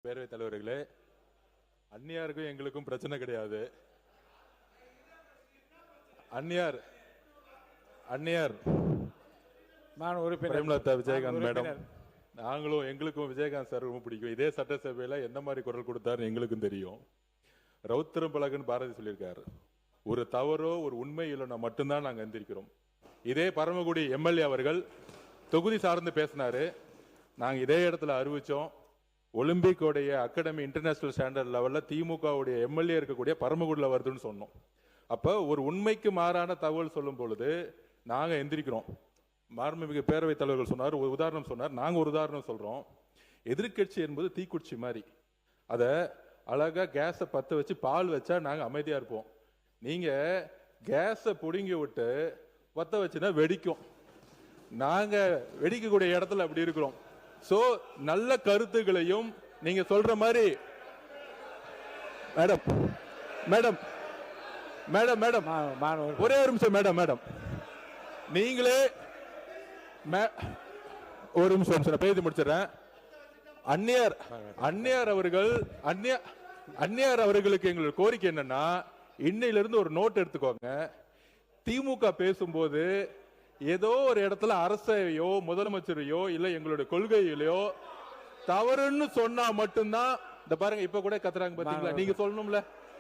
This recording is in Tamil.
பேரவைத் தலைவர்களே, அந்நியாருக்கும் எங்களுக்கும் பிரச்சனை கிடையாது. அந்நியார் நான் உறுப்பினர் பிரேமலதா விஜயகாந்த் மேடம், நாங்களும் எங்களுக்கும் விஜயகாந்த் சார் ரொம்ப பிடிக்கும். இதே சட்டசபையில என்ன மாதிரி குரல் கொடுத்தாரு எங்களுக்கும் தெரியும். ரவுத்திரம் பழகுன்னு பாரதி சொல்லியிருக்காரு. ஒரு தவறோ ஒரு உண்மை இல்லைன்னா மட்டும்தான் நாங்க எந்திரிக்கிறோம். இதே பரமக்குடி எம்எல்ஏ அவர்கள் தொகுதி சார்ந்து பேசினாரு. நாங்க இதே இடத்துல அறிவிச்சோம். ஒலிம்பிக்கோடைய அகாடமி இன்டர்நேஷனல் ஸ்டாண்டர்ட் லெவல்ல திமுகவுடைய எம்எல்ஏ இருக்கக்கூடிய பரமக்குடியில் வருதுன்னு சொன்னோம். அப்ப ஒரு உண்மைக்கு மாறான தகவல் சொல்லும் பொழுது நாங்க எந்திரிக்கிறோம். மாண்புமிகு பேரவைத் தலைவர்கள் சொன்னார், ஒரு உதாரணம் சொன்னார். நாங்க ஒரு உதாரணம் சொல்றோம். எதிர்கட்சி என்பது தீக்குச்சி மாதிரி. அத அழகா கேஸை பத்த வச்சு பால் வச்சா நாங்க அமைதியா இருப்போம். நீங்க கேஸை புடுங்கி விட்டு பத்த வச்சுன்னா வெடிக்கும். நாங்க வெடிக்கக்கூடிய இடத்துல அப்படி இருக்கிறோம். சோ நல்ல கருத்துக்களையும் நீங்க சொல்ற மாதிரி மேடம் மேடம் மேடம் மேடம் ஒரே ஒரு நிமிஷம் மேடம் மேடம் நீங்களே ஒரு நிமிஷம் பேசி முடிச்சிடறேன். அந்நியார் அவர்களுக்கு எங்களுக்கு கோரிக்கை என்னன்னா, இன்னையில இருந்து ஒரு நோட் எடுத்துக்கோங்க. திமுக பேசும்போது ஏதோ ஒரு இடத்துல அரசையோ முதலமைச்சரையோ இல்ல எங்களுடைய கொள்கையிலையோ தவறுன்னு சொன்னா மட்டும்தான், இந்த பாருங்க இப்ப கூட கத்துறாங்க பாத்தீங்களா, நீங்க சொல்லணும்ல.